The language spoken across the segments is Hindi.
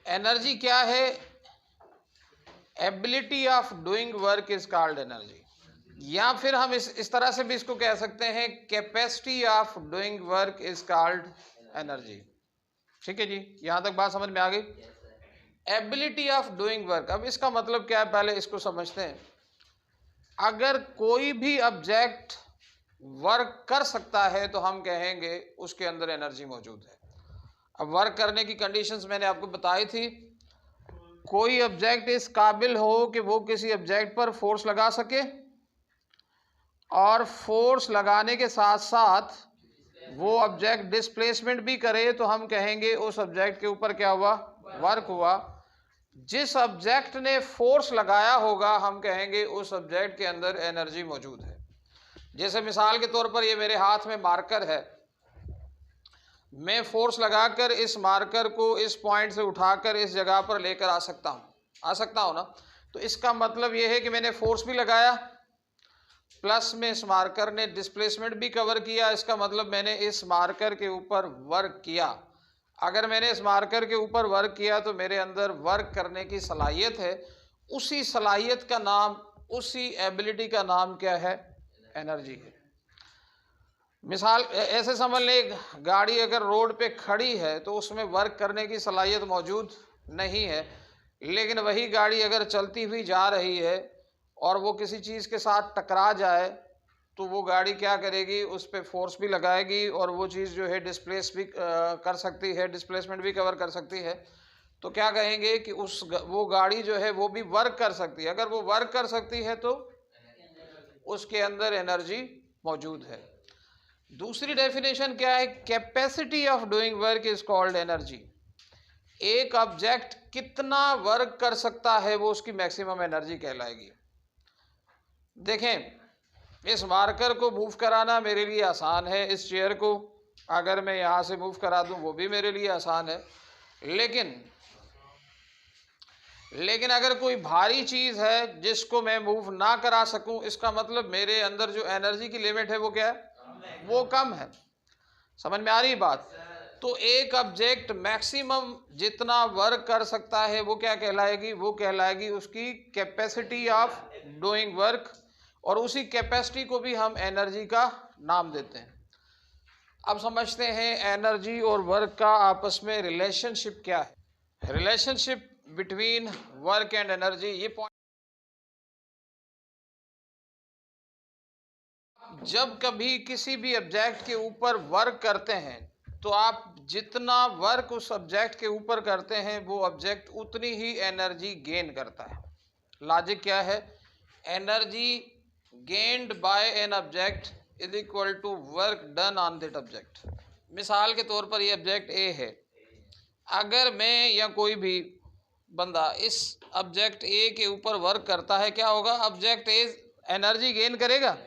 एनर्जी क्या है? Ability of doing work is called energy, या फिर हम इस तरह से भी इसको कह सकते हैं, capacity of doing work is called energy. ठीक है जी, यहां तक बात समझ में आ गई? एबिलिटी ऑफ डूइंग वर्क, अब इसका मतलब क्या है पहले इसको समझते हैं। अगर कोई भी ऑब्जेक्ट वर्क कर सकता है तो हम कहेंगे उसके अंदर एनर्जी मौजूद है। अब वर्क करने की कंडीशंस मैंने आपको बताई थी। कोई ऑब्जेक्ट इस काबिल हो कि वो किसी ऑब्जेक्ट पर फोर्स लगा सके, और फोर्स लगाने के साथ साथ वो ऑब्जेक्ट डिस्प्लेसमेंट भी करे, तो हम कहेंगे उस ऑब्जेक्ट के ऊपर क्या हुआ? वर्क हुआ। जिस ऑब्जेक्ट ने फोर्स लगाया होगा हम कहेंगे उस ऑब्जेक्ट के अंदर एनर्जी मौजूद है। जैसे मिसाल के तौर पर ये मेरे हाथ में मार्कर है, मैं फोर्स लगाकर इस मार्कर को इस पॉइंट से उठाकर इस जगह पर लेकर आ सकता हूँ ना। तो इसका मतलब ये है कि मैंने फोर्स भी लगाया, प्लस में इस मार्कर ने डिस्प्लेसमेंट भी कवर किया। इसका मतलब मैंने इस मार्कर के ऊपर वर्क किया। अगर मैंने इस मार्कर के ऊपर वर्क किया तो मेरे अंदर वर्क करने की सलाहियत है। उसी सलाहियत का नाम, उसी एबिलिटी का नाम क्या है? एनर्जी है। मिसाल ऐसे समझ ले, गाड़ी अगर रोड पे खड़ी है तो उसमें वर्क करने की सलाहियत मौजूद नहीं है, लेकिन वही गाड़ी अगर चलती हुई जा रही है और वो किसी चीज़ के साथ टकरा जाए तो वो गाड़ी क्या करेगी? उस पर फोर्स भी लगाएगी और वो चीज़ जो है डिस्प्लेस भी कर सकती है, डिस्प्लेसमेंट भी कवर कर सकती है। तो क्या कहेंगे कि वो गाड़ी जो है वो भी वर्क कर सकती है। अगर वो वर्क कर सकती है तो उसके अंदर एनर्जी मौजूद है। दूसरी डेफिनेशन क्या है? Capacity of doing work is called energy. एक ऑब्जेक्ट कितना वर्क कर सकता है वो उसकी मैक्सिमम एनर्जी कहलाएगी। देखें, इस मार्कर को मूव कराना मेरे लिए आसान है, इस चेयर को अगर मैं यहाँ से मूव करा दूँ वो भी मेरे लिए आसान है। लेकिन अगर कोई भारी चीज़ है जिसको मैं मूव ना करा सकूं, इसका मतलब मेरे अंदर जो एनर्जी की लिमिट है वो क्या है? वो कम है। समझ में आ रही बात? तो एक ऑब्जेक्ट मैक्सिमम जितना वर्क कर सकता है वो क्या कहलाएगी? वो कहलाएगी उसकी कैपेसिटी ऑफ डूइंग वर्क, और उसी कैपेसिटी को भी हम एनर्जी का नाम देते हैं। अब समझते हैं एनर्जी और वर्क का आपस में रिलेशनशिप क्या है। Relationship between work and energy, ये पॉइंट, जब कभी किसी भी ऑब्जेक्ट के ऊपर वर्क करते हैं तो आप जितना वर्क उस ऑब्जेक्ट के ऊपर करते हैं वो ऑब्जेक्ट उतनी ही एनर्जी गेन करता है। लॉजिक क्या है? Energy gained by an object is equal to work done on that object. मिसाल के तौर पर ये ऑब्जेक्ट ए है, अगर मैं या कोई भी बंदा इस ऑब्जेक्ट ए के ऊपर वर्क करता है, क्या होगा? ऑब्जेक्ट ए एनर्जी गेन करेगा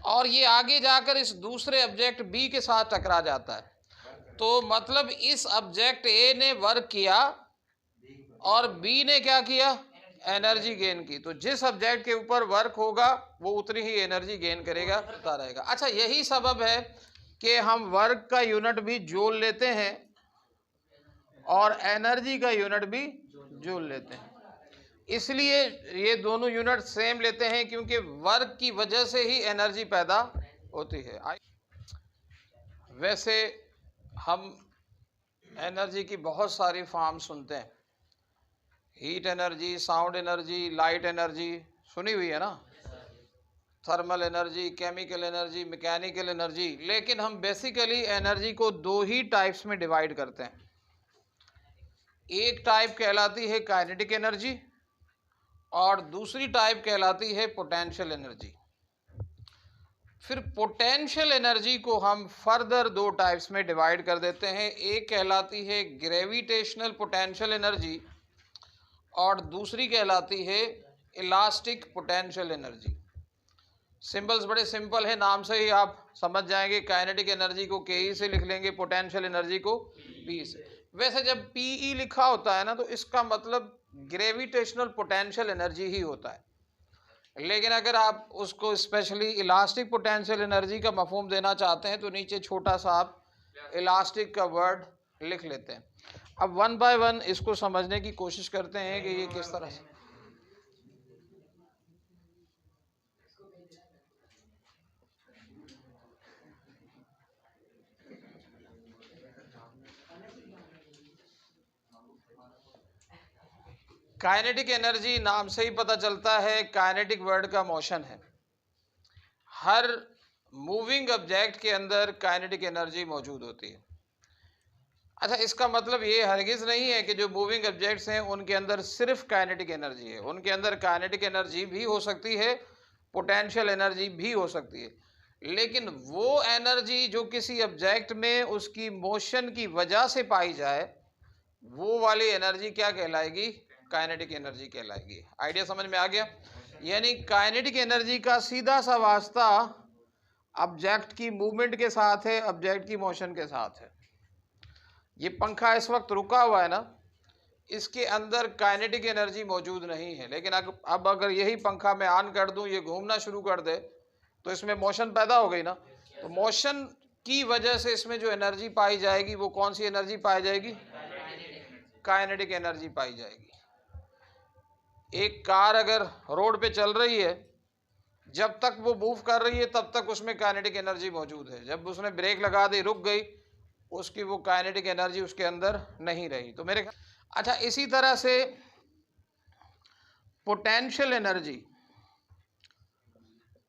और ये आगे जाकर इस दूसरे ऑब्जेक्ट बी के साथ टकरा जाता है। तो मतलब इस ऑब्जेक्ट ए ने वर्क किया और बी ने क्या किया? एनर्जी गेन की। तो जिस ऑब्जेक्ट के ऊपर वर्क होगा वो उतनी ही एनर्जी गेन करेगा, होता रहेगा। अच्छा, यही सबब है कि हम वर्क का यूनिट भी जोड़ लेते हैं और एनर्जी का यूनिट भी जोड़ लेते हैं। इसलिए ये दोनों यूनिट सेम लेते हैं क्योंकि वर्क की वजह से ही एनर्जी पैदा होती है। वैसे हम एनर्जी की बहुत सारी फॉर्म सुनते हैं, heat energy, sound energy, light energy सुनी हुई है ना, thermal energy, chemical energy, mechanical energy. लेकिन हम बेसिकली एनर्जी को दो ही टाइप्स में डिवाइड करते हैं। एक टाइप कहलाती है काइनेटिक एनर्जी और दूसरी टाइप कहलाती है पोटेंशियल एनर्जी। फिर पोटेंशियल एनर्जी को हम फर्दर दो टाइप्स में डिवाइड कर देते हैं। एक कहलाती है ग्रेविटेशनल पोटेंशियल एनर्जी और दूसरी कहलाती है इलास्टिक पोटेंशियल एनर्जी। सिंबल्स बड़े सिंपल है, नाम से ही आप समझ जाएंगे। काइनेटिक एनर्जी को के से लिख लेंगे, पोटेंशियल एनर्जी को पी से। वैसे जब पीई लिखा होता है ना तो इसका मतलब ग्रेविटेशनल पोटेंशियल एनर्जी ही होता है, लेकिन अगर आप उसको स्पेशली इलास्टिक पोटेंशियल एनर्जी का मफहूम देना चाहते हैं तो नीचे छोटा सा आप इलास्टिक का वर्ड लिख लेते हैं। अब वन बाय वन इसको समझने की कोशिश करते हैं कि ये किस तरह से। काइनेटिक एनर्जी नाम से ही पता चलता है, काइनेटिक वर्ड का मोशन है। हर मूविंग ऑब्जेक्ट के अंदर काइनेटिक एनर्जी मौजूद होती है। अच्छा, इसका मतलब ये हरगिज नहीं है कि जो मूविंग ऑब्जेक्ट्स हैं उनके अंदर सिर्फ काइनेटिक एनर्जी है। उनके अंदर काइनेटिक एनर्जी भी हो सकती है, पोटेंशियल एनर्जी भी हो सकती है, लेकिन वो एनर्जी जो किसी ऑब्जेक्ट में उसकी मोशन की वजह से पाई जाए, वो वाली एनर्जी क्या कहलाएगी? काइनेटिक एनर्जी कहलाएगी। आइडिया समझ में आ गया? यानी काइनेटिक एनर्जी का सीधा सा वास्ता ऑब्जेक्ट की मूवमेंट के साथ है, ऑब्जेक्ट की मोशन के साथ है। ये पंखा इस वक्त रुका हुआ है ना, इसके अंदर काइनेटिक एनर्जी मौजूद नहीं है, लेकिन अब अगर यही पंखा मैं ऑन कर दूं, ये घूमना शुरू कर दे, तो इसमें मोशन पैदा हो गई ना। तो मोशन की वजह से इसमें जो एनर्जी पाई जाएगी वो कौन सी एनर्जी पाई जाएगी? काइनेटिक एनर्जी पाई जाएगी। एक कार अगर रोड पे चल रही है, जब तक वो मूव कर रही है तब तक उसमें काइनेटिक एनर्जी मौजूद है। जब उसने ब्रेक लगा दी, रुक गई, उसकी वो काइनेटिक एनर्जी उसके अंदर नहीं रही। तो मेरे अच्छा, इसी तरह से पोटेंशियल एनर्जी,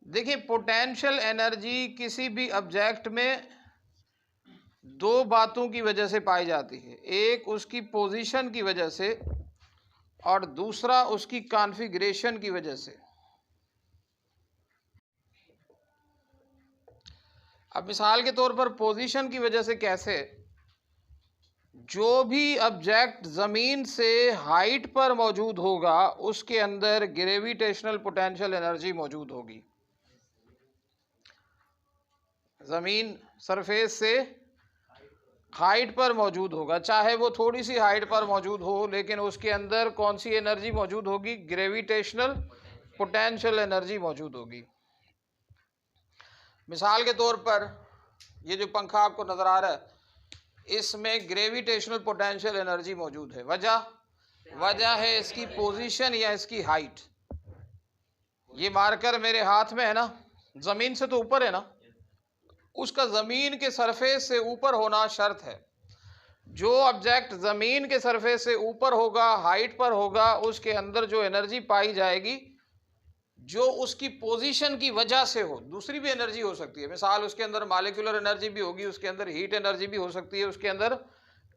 देखिए पोटेंशियल एनर्जी किसी भी ऑब्जेक्ट में दो बातों की वजह से पाई जाती है। एक उसकी पोजीशन की वजह से और दूसरा उसकी कॉन्फ़िगरेशन की वजह से। अब मिसाल के तौर पर पोजीशन की वजह से कैसे? जो भी ऑब्जेक्ट ज़मीन से हाइट पर मौजूद होगा उसके अंदर ग्रेविटेशनल पोटेंशियल एनर्जी मौजूद होगी। ज़मीन सरफेस से हाइट पर मौजूद होगा, चाहे वो थोड़ी सी हाइट पर मौजूद हो, लेकिन उसके अंदर कौन सी एनर्जी मौजूद होगी? ग्रेविटेशनल पोटेंशियल एनर्जी मौजूद होगी। मिसाल के तौर पर ये जो पंखा आपको नज़र आ रहा है, इसमें ग्रेविटेशनल पोटेंशियल एनर्जी मौजूद है। वजह है इसकी पोजीशन या इसकी हाइट। ये मार्कर मेरे हाथ में है ना, ज़मीन से तो ऊपर है ना, उसका ज़मीन के सरफेस से ऊपर होना शर्त है। जो ऑब्जेक्ट ज़मीन के सरफेस से ऊपर होगा, हाइट पर होगा, उसके अंदर जो एनर्जी पाई जाएगी जो उसकी पोजीशन की वजह से हो। दूसरी भी एनर्जी हो सकती है, मिसाल उसके अंदर मॉलिक्यूलर एनर्जी भी होगी, उसके अंदर हीट एनर्जी भी हो सकती है, उसके अंदर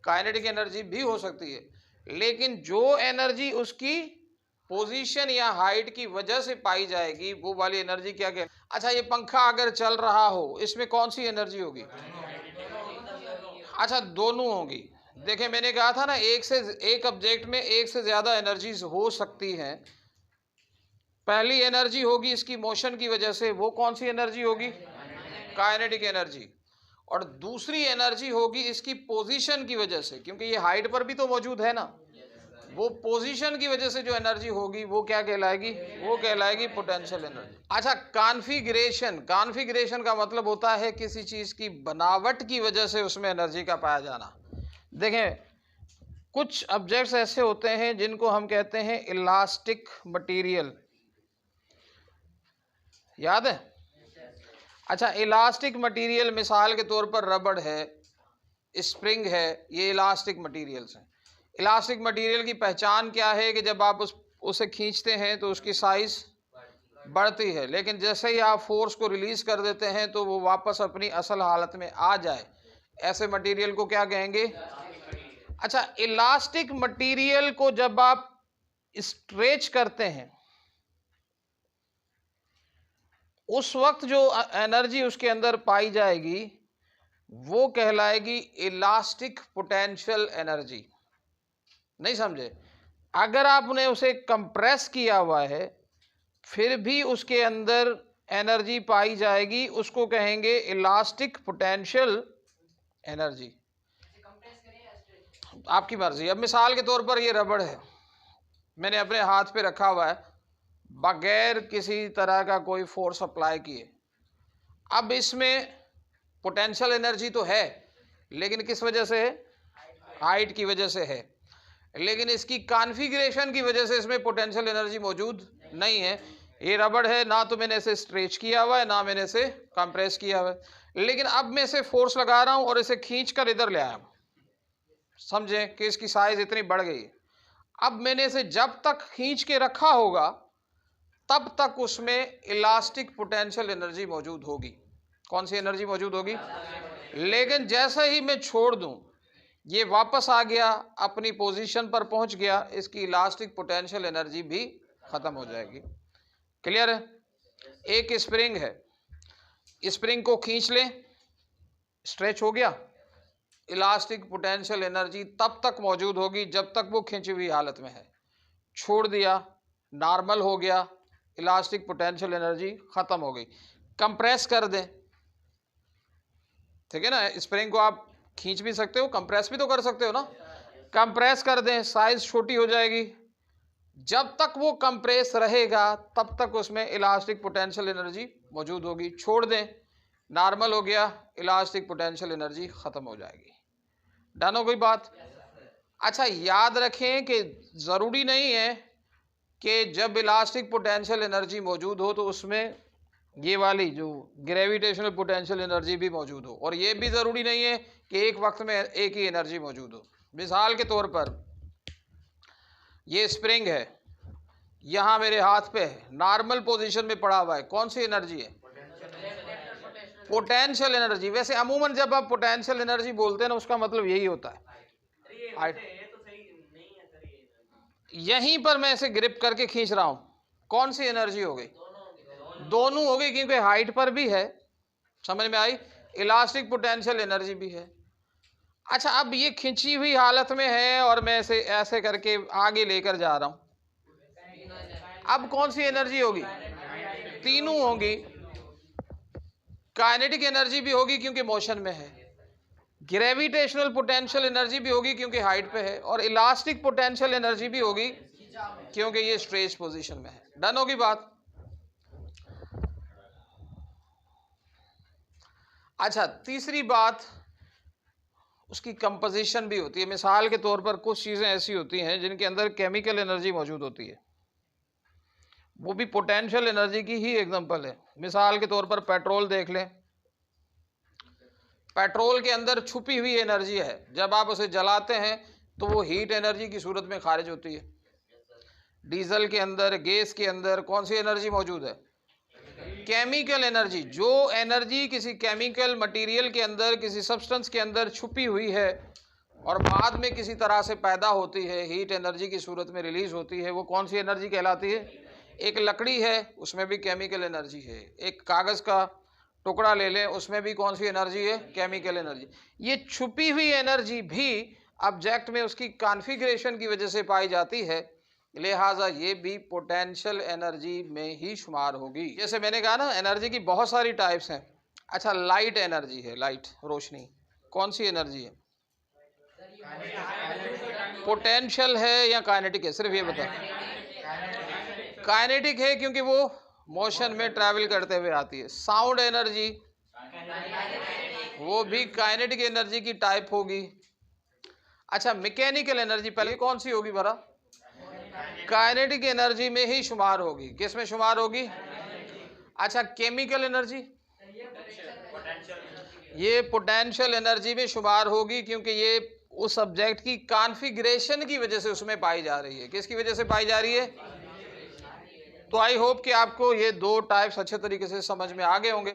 काइनेटिक एनर्जी भी हो सकती है, लेकिन जो एनर्जी उसकी पोजीशन या हाइट की वजह से पाई जाएगी वो वाली एनर्जी क्या कहते हैं? अच्छा, ये पंखा अगर चल रहा हो, इसमें कौन सी एनर्जी होगी? अच्छा, दोनों होगी। देखें, मैंने कहा था ना, एक ऑब्जेक्ट में एक से ज़्यादा एनर्जीज हो सकती हैं। पहली एनर्जी होगी इसकी मोशन की वजह से, वो कौन सी एनर्जी होगी? Kinetic energy. और दूसरी एनर्जी होगी इसकी पोजीशन की वजह से, क्योंकि ये हाइट पर भी तो मौजूद है ना, वो पोजीशन की वजह से जो एनर्जी होगी वो क्या कहलाएगी? वो कहलाएगी पोटेंशियल एनर्जी। अच्छा, कॉन्फ़िगरेशन का मतलब होता है किसी चीज़ की बनावट की वजह से उसमें एनर्जी का पाया जाना। देखें, कुछ ऑब्जेक्ट्स ऐसे होते हैं जिनको हम कहते हैं इलास्टिक मटेरियल, याद है? अच्छा, इलास्टिक मटेरियल मिसाल के तौर पर रबड़ है, स्प्रिंग है, ये इलास्टिक मटेरियल्स हैं। इलास्टिक मटेरियल की पहचान क्या है कि जब आप उसे खींचते हैं तो उसकी साइज बढ़ती है, लेकिन जैसे ही आप फोर्स को रिलीज कर देते हैं तो वो वापस अपनी असल हालत में आ जाए। ऐसे मटेरियल को क्या कहेंगे? अच्छा, इलास्टिक मटेरियल को जब आप स्ट्रेच करते हैं उस वक्त जो एनर्जी उसके अंदर पाई जाएगी वो कहलाएगी इलास्टिक पोटेंशियल एनर्जी। नहीं समझे? अगर आपने उसे कंप्रेस किया हुआ है फिर भी उसके अंदर एनर्जी पाई जाएगी, उसको कहेंगे इलास्टिक पोटेंशियल एनर्जी। आपकी मर्जी। अब मिसाल के तौर पर ये रबड़ है, मैंने अपने हाथ पे रखा हुआ है बगैर किसी तरह का कोई फोर्स अप्लाई किए। अब इसमें पोटेंशियल एनर्जी तो है, लेकिन किस वजह से? हाइट की वजह से है, लेकिन इसकी कॉन्फ़िगरेशन की वजह से इसमें पोटेंशियल एनर्जी मौजूद नहीं है। ये रबड़ है, ना तो मैंने इसे स्ट्रेच किया हुआ है ना मैंने इसे कंप्रेस किया हुआ है, लेकिन अब मैं इसे फोर्स लगा रहा हूं और इसे खींच कर इधर ले आया हूं। समझे कि इसकी साइज इतनी बढ़ गई। अब मैंने इसे जब तक खींच के रखा होगा तब तक उसमें इलास्टिक पोटेंशियल एनर्जी मौजूद होगी। कौन सी एनर्जी मौजूद होगी? लेकिन जैसे ही मैं छोड़ दूं, ये वापस आ गया, अपनी पोजीशन पर पहुंच गया, इसकी इलास्टिक पोटेंशियल एनर्जी भी खत्म हो जाएगी। क्लियर है? एक स्प्रिंग है, स्प्रिंग को खींच लें, स्ट्रेच हो गया, इलास्टिक पोटेंशियल एनर्जी तब तक मौजूद होगी जब तक वो खींची हुई हालत में है। छोड़ दिया, नॉर्मल हो गया, इलास्टिक पोटेंशियल एनर्जी खत्म हो गई। कंप्रेस कर दें, ठीक है ना, स्प्रिंग को आप खींच भी सकते हो, कंप्रेस भी तो कर सकते हो ना। कंप्रेस कर दें, साइज छोटी हो जाएगी। जब तक वो कंप्रेस रहेगा तब तक उसमें इलास्टिक पोटेंशियल एनर्जी मौजूद होगी। छोड़ दें, नॉर्मल हो गया, इलास्टिक पोटेंशियल एनर्जी खत्म हो जाएगी। डन हो गई बात? अच्छा, याद रखें कि ज़रूरी नहीं है कि जब इलास्टिक पोटेंशियल एनर्जी मौजूद हो तो उसमें ये वाली जो ग्रेविटेशनल पोटेंशियल एनर्जी भी मौजूद हो, और ये भी ज़रूरी नहीं है कि एक वक्त में एक ही एनर्जी मौजूद हो। मिसाल के तौर पर ये स्प्रिंग है, यहाँ मेरे हाथ पे है, नॉर्मल पोजीशन में पड़ा हुआ है, कौन सी एनर्जी है? Potential energy. वैसे अमूमन जब आप पोटेंशियल एनर्जी बोलते हैं ना, उसका मतलब यही होता है। यहीं पर मैं इसे ग्रिप करके खींच रहा हूं, कौन सी एनर्जी हो गई? दोनों हो गई, क्योंकि हाइट पर भी है, समझ में आई, इलास्टिक पोटेंशियल एनर्जी भी है। अच्छा, अब ये खिंची हुई हालत में है और मैं इसे ऐसे करके आगे लेकर जा रहा हूं, अब कौन सी एनर्जी होगी? तीनों होगी। काइनेटिक एनर्जी भी होगी क्योंकि मोशन में है, ग्रेविटेशनल पोटेंशियल एनर्जी भी होगी क्योंकि हाइट पे है, और इलास्टिक पोटेंशियल एनर्जी भी होगी क्योंकि ये स्ट्रेच पोजीशन में है। डन होगी बात? अच्छा, तीसरी बात, उसकी कंपोजिशन भी होती है। मिसाल के तौर पर कुछ चीज़ें ऐसी होती हैं जिनके अंदर केमिकल एनर्जी मौजूद होती है, वो भी पोटेंशियल एनर्जी की ही एग्जांपल है। मिसाल के तौर पर पेट्रोल देख लें, पेट्रोल के अंदर छुपी हुई एनर्जी है, जब आप उसे जलाते हैं तो वो हीट एनर्जी की सूरत में खारिज होती है। डीजल के अंदर, गैस के अंदर कौन सी एनर्जी मौजूद है? Chemical energy. जो एनर्जी किसी केमिकल मटेरियल के अंदर, किसी सब्सटेंस के अंदर छुपी हुई है और बाद में किसी तरह से पैदा होती है, हीट एनर्जी की सूरत में रिलीज होती है, वो कौन सी एनर्जी कहलाती है? एक लकड़ी है, उसमें भी केमिकल एनर्जी है। एक कागज़ का टुकड़ा ले लें, उसमें भी कौन सी एनर्जी है? Chemical energy. ये छुपी हुई एनर्जी भी ऑब्जेक्ट में उसकी कॉन्फ़िगरेशन की वजह से पाई जाती है, लिहाजा ये भी पोटेंशियल एनर्जी में ही शुमार होगी। जैसे मैंने कहा ना, एनर्जी की बहुत सारी टाइप्स हैं। अच्छा, लाइट एनर्जी है, लाइट, रोशनी, कौन सी एनर्जी है? पोटेंशियल है या काइनेटिक है? सिर्फ ये बता। काइनेटिक है क्योंकि वो मोशन में ट्रैवल करते हुए आती है। साउंड एनर्जी, वो भी काइनेटिक एनर्जी की टाइप होगी। अच्छा, मैकेनिकल एनर्जी पहले कौन सी होगी भरा? काइनेटिक एनर्जी में ही शुमार होगी। किस में शुमार होगी? अच्छा, केमिकल एनर्जी, ये पोटेंशियल एनर्जी में शुमार होगी क्योंकि ये उस सब्जेक्ट की कॉन्फ़िगरेशन की वजह से उसमें पाई जा रही है। किसकी वजह से पाई जा रही है? तो आई होप कि आपको ये दो टाइप्स अच्छे तरीके से समझ में आ गए होंगे।